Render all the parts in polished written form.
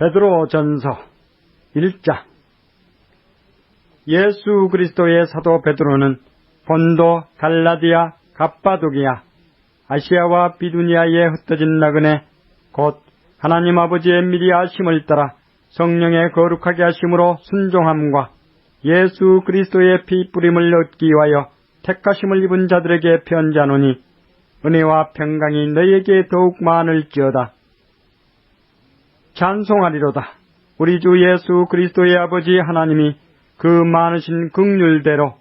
베드로전서 1장. 예수 그리스도의 사도 베드로는 본도, 갈라디아, 갑바도기아, 아시아와 비두니아에 흩어진 나그네 곧 하나님 아버지의 미리 아심을 따라 성령의 거룩하게 하심으로 순종함과 예수 그리스도의 피 뿌림을 얻기 위하여 택하심을 입은 자들에게 편지하노니 은혜와 평강이 너희에게 더욱 많을지어다. 찬송하리로다. 우리 주 예수 그리스도의 아버지 하나님이 그 많으신 긍휼대로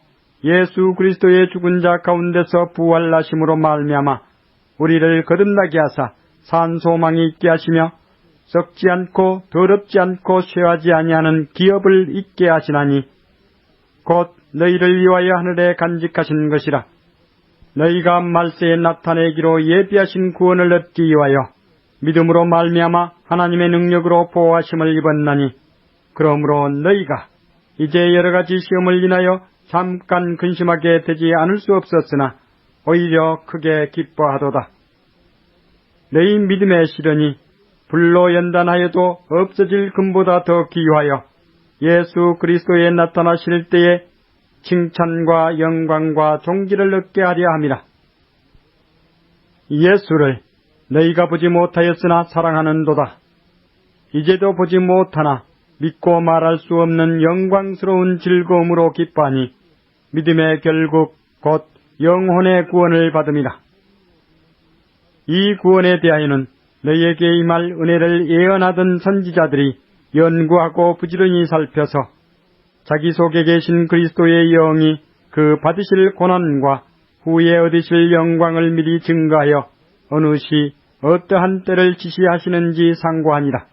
예수 그리스도의 죽은 자 가운데서 부활하심으로 말미암아 우리를 거듭나게 하사 산 소망이 있게 하시며 썩지 않고 더럽지 않고 쇠하지 아니하는 기업을 있게 하시나니 곧 너희를 위하여 하늘에 간직하신 것이라. 너희가 말세에 나타내기로 예비하신 구원을 얻기 위하여 믿음으로 말미암아 하나님의 능력으로 보호하심을 입었나니 그러므로 너희가 이제 여러 가지 시험을 인하여 잠깐 근심하게 되지 않을 수 없었으나 오히려 크게 기뻐하도다. 너희 믿음의 시련이 불로 연단하여도 없어질 금보다 더 귀하여 예수 그리스도에 나타나실 때에 칭찬과 영광과 존귀를 얻게 하려 함이라. 예수를 너희가 보지 못하였으나 사랑하는도다. 이제도 보지 못하나 믿고 말할 수 없는 영광스러운 즐거움으로 기뻐하니 믿음의 결국 곧 영혼의 구원을 받음이라. 이 구원에 대하여는 너희에게 임할 은혜를 예언하던 선지자들이 연구하고 부지런히 살펴서 자기 속에 계신 그리스도의 영이 그 받으실 고난과 후에 얻으실 영광을 미리 증거하여 어느 시 어떠한 때를 지시하시는지 상고하니라.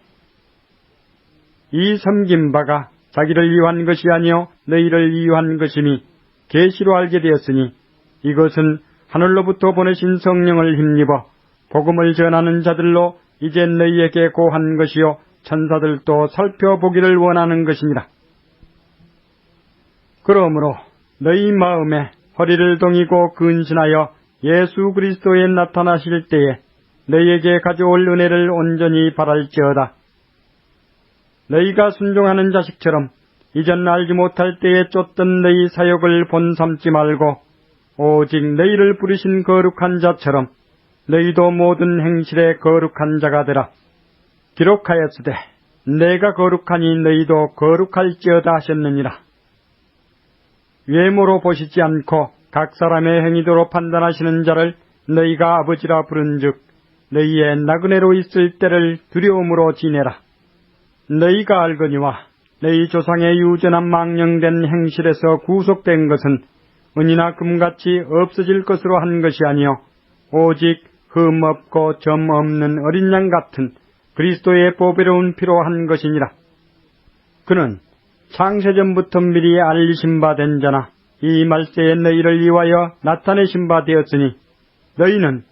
이 섬긴 바가 자기를 위한 것이 아니요 너희를 위한 것이니 계시로 알게 되었으니 이것은 하늘로부터 보내신 성령을 힘입어 복음을 전하는 자들로 이제 너희에게 고한 것이요 천사들도 살펴보기를 원하는 것이니라. 그러므로 너희 마음에 허리를 동이고 근신하여 예수 그리스도에 나타나실 때에 너희에게 가져올 은혜를 온전히 바랄지어다. 너희가 순종하는 자식처럼 이전 알지 못할 때에 쫓던 너희 사역을 본삼지 말고 오직 너희를 부르신 거룩한 자처럼 너희도 모든 행실에 거룩한 자가 되라. 기록하였으되 내가 거룩하니 너희도 거룩할지어다 하셨느니라. 외모로 보시지 않고 각 사람의 행위도로 판단하시는 자를 너희가 아버지라 부른즉 너희의 나그네로 있을 때를 두려움으로 지내라. 너희가 알거니와 너희 조상의 유전한 망령된 행실에서 구속된 것은 은이나 금같이 없어질 것으로 한 것이 아니요 오직 흠 없고 점 없는 어린 양 같은 그리스도의 보배로운 피로 한 것이니라. 그는 창세전부터 미리 알리신 바 된 자나 이 말세에 너희를 위하여 나타내신 바 되었으니 너희는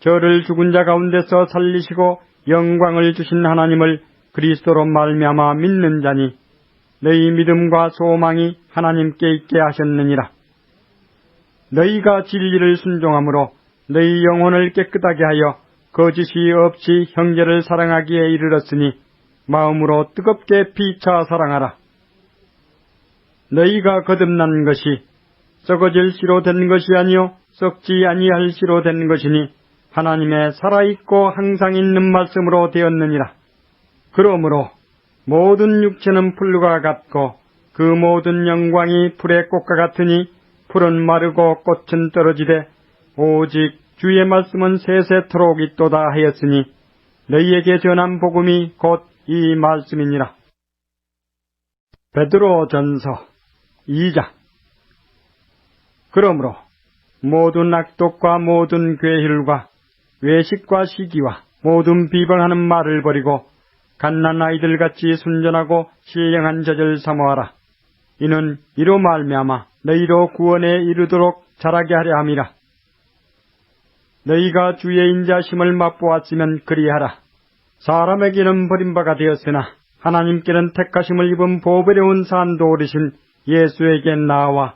저를 죽은 자 가운데서 살리시고 영광을 주신 하나님을 그리스도로 말미암아 믿는 자니 너희 믿음과 소망이 하나님께 있게 하셨느니라. 너희가 진리를 순종함으로 너희 영혼을 깨끗하게 하여 거짓이 없이 형제를 사랑하기에 이르렀으니 마음으로 뜨겁게 피차 사랑하라. 너희가 거듭난 것이 썩어질 씨로 된 것이 아니요 썩지 아니할 씨로 된 것이니 하나님의 살아있고 항상 있는 말씀으로 되었느니라. 그러므로 모든 육체는 풀과 같고 그 모든 영광이 풀의 꽃과 같으니 풀은 마르고 꽃은 떨어지되 오직 주의 말씀은 세세토록 있도다 하였으니 너희에게 전한 복음이 곧 이 말씀이니라. 베드로전서 2장. 그러므로 모든 악독과 모든 괴휼과 외식과 시기와 모든 비방하는 말을 버리고 갓난 아이들같이 순전하고 신령한 젖을 사모하라. 이는 이로 말미암아 너희로 구원에 이르도록 자라게 하려 함이라. 너희가 주의 인자심을 맛보았으면 그리하라. 사람에게는 버림바가 되었으나 하나님께는 택하심을 입은 보배로운 산돌이신 예수에게 나와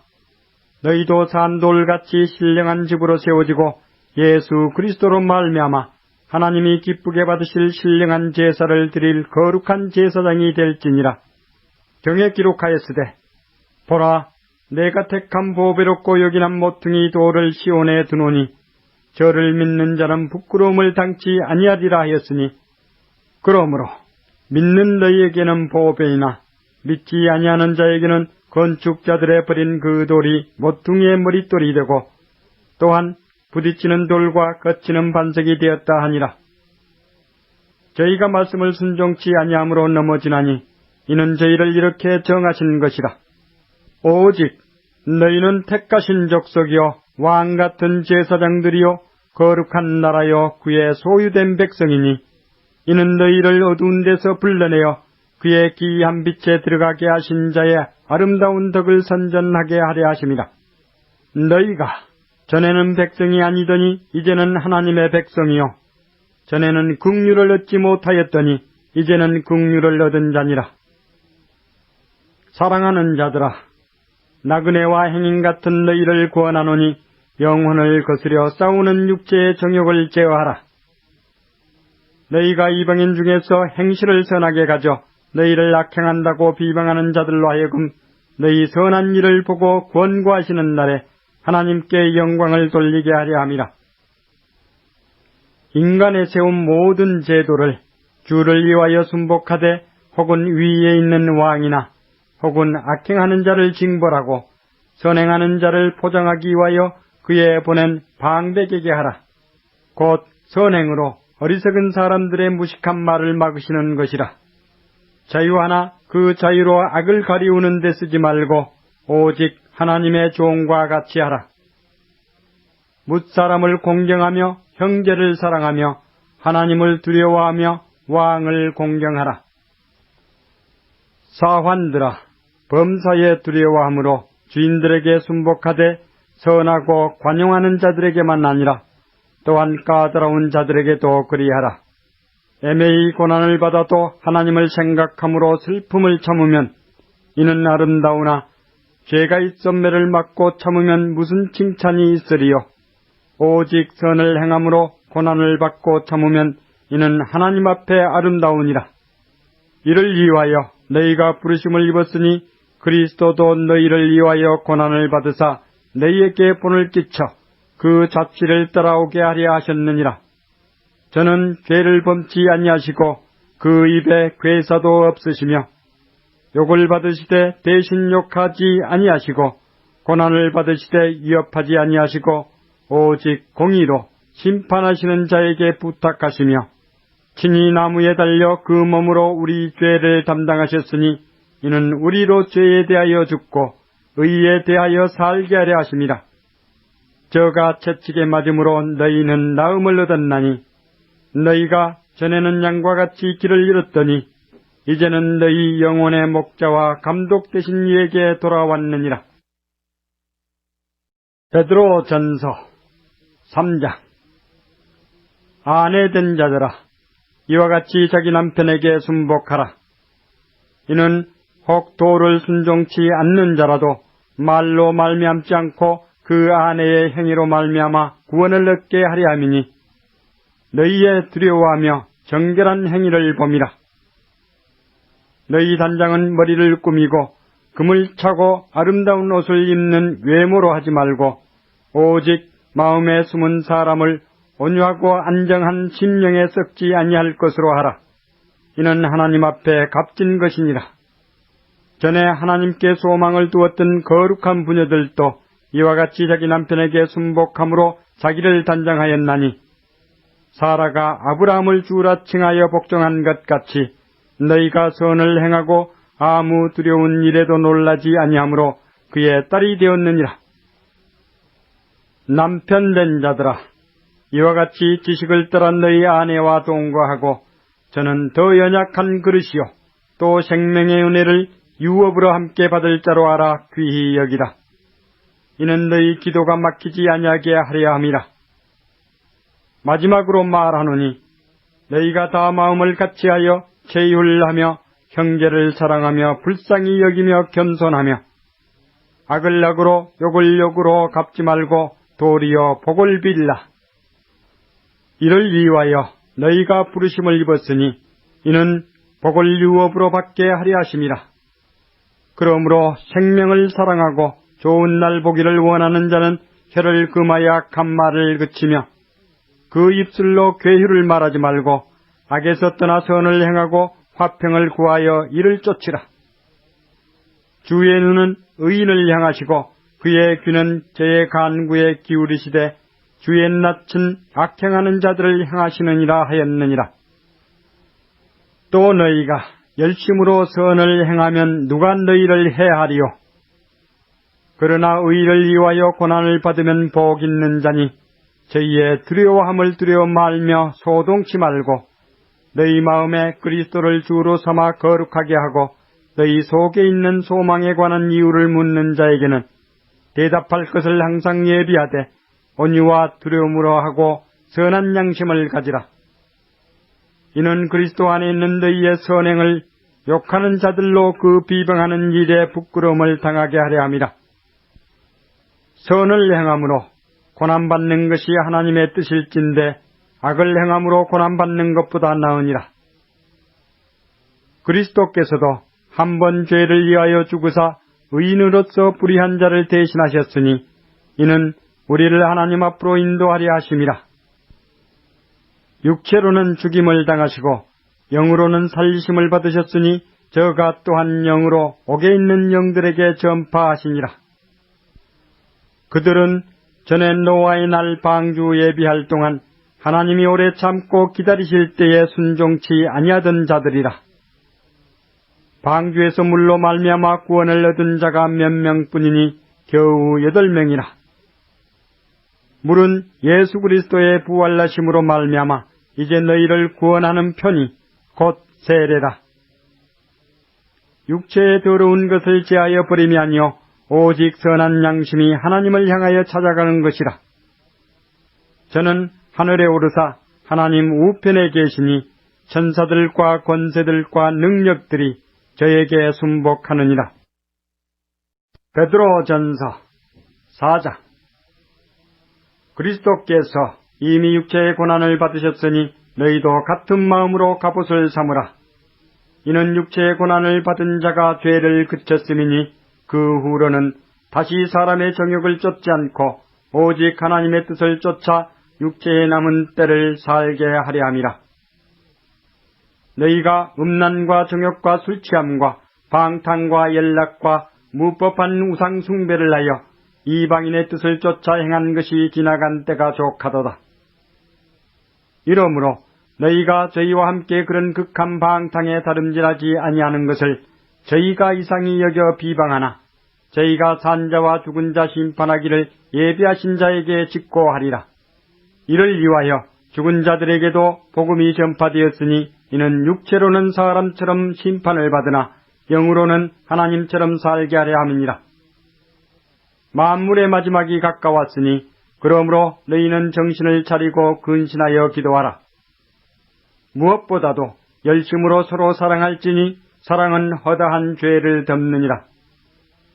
너희도 산돌같이 신령한 집으로 세워지고 예수 그리스도로 말미암아 하나님이 기쁘게 받으실 신령한 제사를 드릴 거룩한 제사장이 될지니라. 경에 기록하였으되 보라, 내가 택한 보배롭고 요긴한 모퉁이 돌을 시온에 두노니 저를 믿는 자는 부끄러움을 당치 아니하리라 하였으니, 그러므로 믿는 너희에게는 보배이나 믿지 아니하는 자에게는 건축자들의 버린 그 돌이 모퉁이의 머릿돌이 되고 또한 부딪히는 돌과 거치는 반석이 되었다 하니라. 저희가 말씀을 순종치 아니함으로 넘어지나니 이는 저희를 이렇게 정하신 것이라. 오직 너희는 택하신 족속이요 왕 같은 제사장들이요 거룩한 나라요 그의 소유된 백성이니 이는 너희를 어두운 데서 불러내어 그의 기이한 빛에 들어가게 하신 자의 아름다운 덕을 선전하게 하려 하심이라. 너희가 전에는 백성이 아니더니 이제는 하나님의 백성이요 전에는 긍휼을 얻지 못하였더니 이제는 긍휼을 얻은 자니라. 사랑하는 자들아, 나그네와 행인 같은 너희를 구원하노니 영혼을 거스려 싸우는 육체의 정욕을 제어하라. 너희가 이방인 중에서 행실을 선하게 가져 너희를 악행한다고 비방하는 자들로 하여금 너희 선한 일을 보고 권고하시는 날에 하나님께 영광을 돌리게 하려 함이라. 인간의 세운 모든 제도를 주를 위하여 순복하되 혹은 위에 있는 왕이나 혹은 악행하는 자를 징벌하고 선행하는 자를 포장하기 위하여 그에 보낸 방백에게 하라. 곧 선행으로 어리석은 사람들의 무식한 말을 막으시는 것이라. 자유하나 그 자유로 악을 가리우는 데 쓰지 말고 오직 하나님의 종과 같이 하라. 뭇사람을 공경하며 형제를 사랑하며 하나님을 두려워하며 왕을 공경하라. 사환들아, 범사에 두려워함으로 주인들에게 순복하되 선하고 관용하는 자들에게만 아니라 또한 까다로운 자들에게도 그리하라. 애매히 고난을 받아도 하나님을 생각함으로 슬픔을 참으면 이는 아름다우나 죄가 있음매를 맞고 참으면 무슨 칭찬이 있으리요. 오직 선을 행함으로 고난을 받고 참으면 이는 하나님 앞에 아름다우니라. 이를 위하여 너희가 부르심을 입었으니 그리스도도 너희를 위하여 고난을 받으사 너희에게 본을 끼쳐 그 자취를 따라오게 하려 하셨느니라. 저는 죄를 범치 아니하시고 그 입에 괴사도 없으시며 욕을 받으시되 대신 욕하지 아니하시고 고난을 받으시되 위협하지 아니하시고 오직 공의로 심판하시는 자에게 부탁하시며 친히 나무에 달려 그 몸으로 우리 죄를 담당하셨으니 이는 우리로 죄에 대하여 죽고 의에 대하여 살게 하려 하심이라. 저가 채찍에 맞음으로 너희는 나음을 얻었나니 너희가 전에는 양과 같이 길을 잃었더니 이제는 너희 영혼의 목자와 감독 되신 이에게 돌아왔느니라. 베드로 전서 3장. 아내된 자들아, 이와 같이 자기 남편에게 순복하라. 이는 혹 도를 순종치 않는 자라도 말로 말미암지 않고 그 아내의 행위로 말미암아 구원을 얻게 하려 함이니 너희의 두려워하며 정결한 행위를 봄이라. 너희 단장은 머리를 꾸미고 금을 차고 아름다운 옷을 입는 외모로 하지 말고 오직 마음에 숨은 사람을 온유하고 안정한 심령에 썩지 아니할 것으로 하라. 이는 하나님 앞에 값진 것이니라. 전에 하나님께 소망을 두었던 거룩한 부녀들도 이와 같이 자기 남편에게 순복함으로 자기를 단장하였나니 사라가 아브라함을 주라 칭하여 복종한 것 같이 너희가 선을 행하고 아무 두려운 일에도 놀라지 아니하므로 그의 딸이 되었느니라. 남편된 자들아, 이와 같이 지식을 따라 너희 아내와 동거하고 저는 더 연약한 그릇이요 또 생명의 은혜를 유업으로 함께 받을 자로 알아 귀히 여기라. 이는 너희 기도가 막히지 아니하게 하려 함이라. 마지막으로 말하노니 너희가 다 마음을 같이하여 제율하며 형제를 사랑하며 불쌍히 여기며 겸손하며 악을 악으로 욕을 욕으로 갚지 말고 도리어 복을 빌라. 이를 위하여 너희가 부르심을 입었으니 이는 복을 유업으로 받게 하려 하심이라. 그러므로 생명을 사랑하고 좋은 날 보기를 원하는 자는 혀를 금하여 악한 말을 그치며 그 입술로 괴휴를 말하지 말고 악에서 떠나 선을 행하고 화평을 구하여 이를 쫓으라. 주의 눈은 의인을 향하시고 그의 귀는 저의 간구에 기울이시되 주의 낯은 악행하는 자들을 향하시느니라 하였느니라. 또 너희가 열심으로 선을 행하면 누가 너희를 해하리요? 그러나 의를 위하여 고난을 받으면 복 있는 자니 저희의 두려워함을 두려워 말며 소동치 말고 너희 마음에 그리스도를 주로 삼아 거룩하게 하고 너희 속에 있는 소망에 관한 이유를 묻는 자에게는 대답할 것을 항상 예비하되 온유와 두려움으로 하고 선한 양심을 가지라. 이는 그리스도 안에 있는 너희의 선행을 욕하는 자들로 그 비방하는 일에 부끄러움을 당하게 하려 함이라. 선을 행함으로 고난받는 것이 하나님의 뜻일진데 악을 행함으로 고난받는 것보다 나으니라. 그리스도께서도 한 번 죄를 위하여 죽으사 의인으로서 불의한 자를 대신하셨으니 이는 우리를 하나님 앞으로 인도하려 하심이라. 육체로는 죽임을 당하시고 영으로는 살리심을 받으셨으니 저가 또한 영으로 옥에 있는 영들에게 전파하시니라. 그들은 전에 노아의 날 방주 예비할 동안 하나님이 오래 참고 기다리실 때에 순종치 아니하던 자들이라. 방주에서 물로 말미암아 구원을 얻은 자가 몇 명뿐이니 겨우 8명이라. 물은 예수 그리스도의 부활하심으로 말미암아 이제 너희를 구원하는 편이 곧 세례라. 육체의 더러운 것을 제하여 버림이 아니요 오직 선한 양심이 하나님을 향하여 찾아가는 것이라. 저는 하늘에 오르사 하나님 우편에 계시니 천사들과 권세들과 능력들이 저에게 순복하느니라. 베드로전서 4장. 그리스도께서 이미 육체의 고난을 받으셨으니 너희도 같은 마음으로 갑옷을 삼으라. 이는 육체의 고난을 받은 자가 죄를 그쳤음이니 그 후로는 다시 사람의 정욕을 쫓지 않고 오직 하나님의 뜻을 쫓아 육체에 남은 때를 살게 하려 함이라. 너희가 음란과 정욕과 술취함과 방탕과 연락과 무법한 우상 숭배를 하여 이방인의 뜻을 쫓아 행한 것이 지나간 때가 족하도다. 이러므로 너희가 저희와 함께 그런 극한 방탕에 다름질하지 아니하는 것을 저희가 이상히 여겨 비방하나 저희가 산자와 죽은 자 심판하기를 예비하신 자에게 직고하리라. 이를 위하여 죽은 자들에게도 복음이 전파되었으니 이는 육체로는 사람처럼 심판을 받으나 영으로는 하나님처럼 살게 하려 함이니라. 만물의 마지막이 가까웠으니 그러므로 너희는 정신을 차리고 근신하여 기도하라. 무엇보다도 열심으로 서로 사랑할지니 사랑은 허다한 죄를 덮느니라.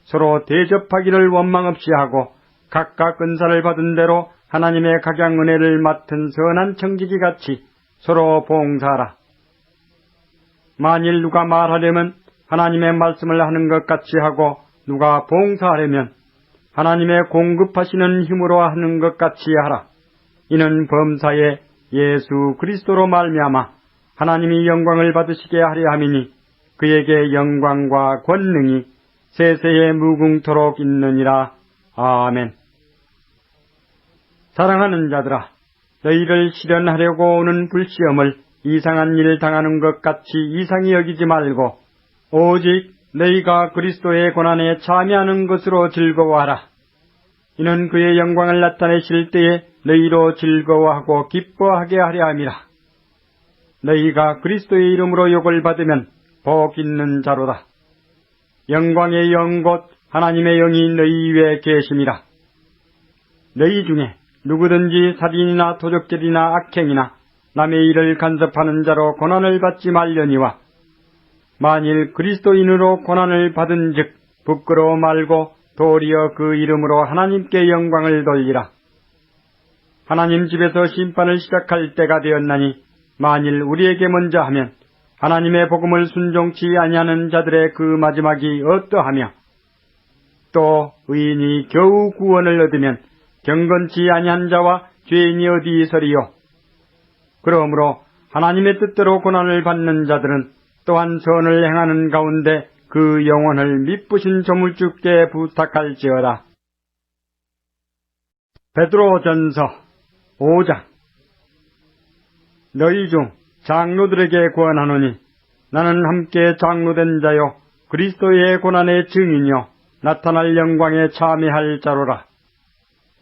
서로 대접하기를 원망 없이 하고 각각 은사를 받은 대로 하나님의 각양 은혜를 맡은 선한 청지기 같이 서로 봉사하라. 만일 누가 말하려면 하나님의 말씀을 하는 것 같이 하고 누가 봉사하려면 하나님의 공급하시는 힘으로 하는 것 같이 하라. 이는 범사에 예수 그리스도로 말미암아 하나님이 영광을 받으시게 하려 함이니 그에게 영광과 권능이 세세에 무궁토록 있느니라. 아멘. 사랑하는 자들아, 너희를 시련하려고 오는 불시험을 이상한 일 당하는 것 같이 이상히 여기지 말고 오직 너희가 그리스도의 고난에 참여하는 것으로 즐거워하라. 이는 그의 영광을 나타내실 때에 너희로 즐거워하고 기뻐하게 하려 함이라. 너희가 그리스도의 이름으로 욕을 받으면 복 있는 자로다. 영광의 영 곧 하나님의 영이 너희 위에 계심이라. 너희 중에 누구든지 살인이나 도적질이나 악행이나 남의 일을 간섭하는 자로 고난을 받지 말려니와 만일 그리스도인으로 고난을 받은즉 부끄러워 말고 도리어 그 이름으로 하나님께 영광을 돌리라. 하나님 집에서 심판을 시작할 때가 되었나니 만일 우리에게 먼저 하면 하나님의 복음을 순종치 아니하는 자들의 그 마지막이 어떠하며 또 의인이 겨우 구원을 얻으면 경건치 아니한 자와 죄인이 어디 있으리요. 그러므로 하나님의 뜻대로 고난을 받는 자들은 또한 선을 행하는 가운데 그 영혼을 미쁘신 조물주께 부탁할지어다. 베드로전서 5장. 너희 중 장로들에게 권하노니 나는 함께 장로된 자요 그리스도의 고난의 증인이요 나타날 영광에 참여할 자로라.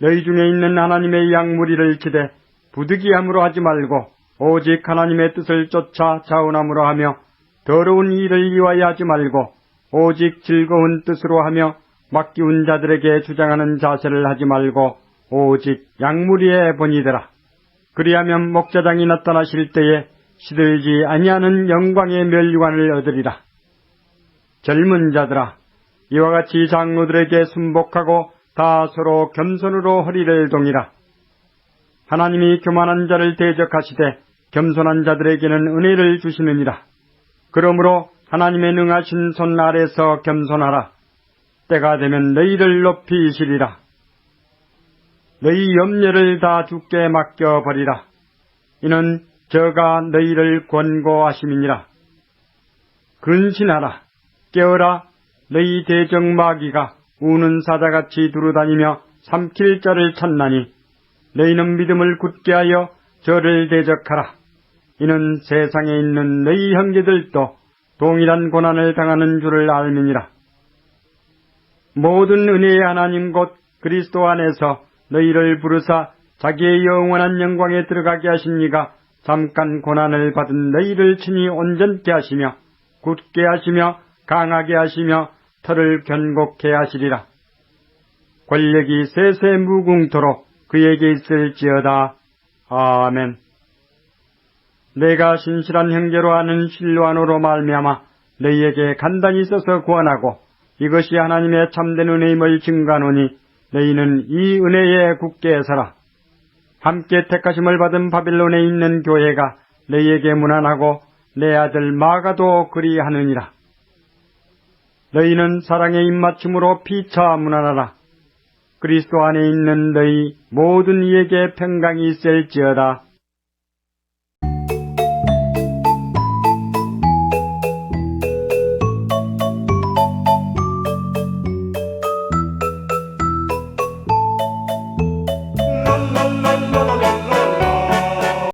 너희 중에 있는 하나님의 양무리를 기대 부득이함으로 하지 말고 오직 하나님의 뜻을 쫓아 자원함으로 하며 더러운 일을 위하여 하지 말고 오직 즐거운 뜻으로 하며 맡기운 자들에게 주장하는 자세를 하지 말고 오직 양무리의 본이되라. 그리하면 목자장이 나타나실 때에 시들지 아니하는 영광의 면류관을 얻으리라. 젊은 자들아, 이와 같이 장로들에게 순복하고 다 서로 겸손으로 허리를 동이라. 하나님이 교만한 자를 대적하시되 겸손한 자들에게는 은혜를 주시느니라. 그러므로 하나님의 능하신 손 아래서 겸손하라. 때가 되면 너희를 높이시리라. 너희 염려를 다 주께 맡겨버리라. 이는 저가 너희를 권고하심이니라. 근신하라. 깨어라. 너희 대적 마귀가 우는 사자같이 두루다니며 삼킬 자를 찾나니 너희는 믿음을 굳게 하여 저를 대적하라. 이는 세상에 있는 너희 형제들도 동일한 고난을 당하는 줄을 알미니라. 모든 은혜의 하나님 곧 그리스도 안에서 너희를 부르사 자기의 영원한 영광에 들어가게 하신 이가 잠깐 고난을 받은 너희를 친히 온전케 하시며 굳게 하시며 강하게 하시며 털을 견고케 하시리라. 권력이 세세 무궁토록 그에게 있을지어다. 아멘. 내가 신실한 형제로 아는 실로아노로 말미암아 너희에게 간단히 써서 구원하고 이것이 하나님의 참된 은혜임을 증거하노니 너희는 이 은혜에 굳게 서라. 함께 택하심을 받은 바빌론에 있는 교회가 너희에게 문안하고 내 아들 마가도 그리하느니라. 너희는 사랑의 입맞춤으로 피차 문안하라. 그리스도 안에 있는 너희 모든 이에게 평강이 있을지어다.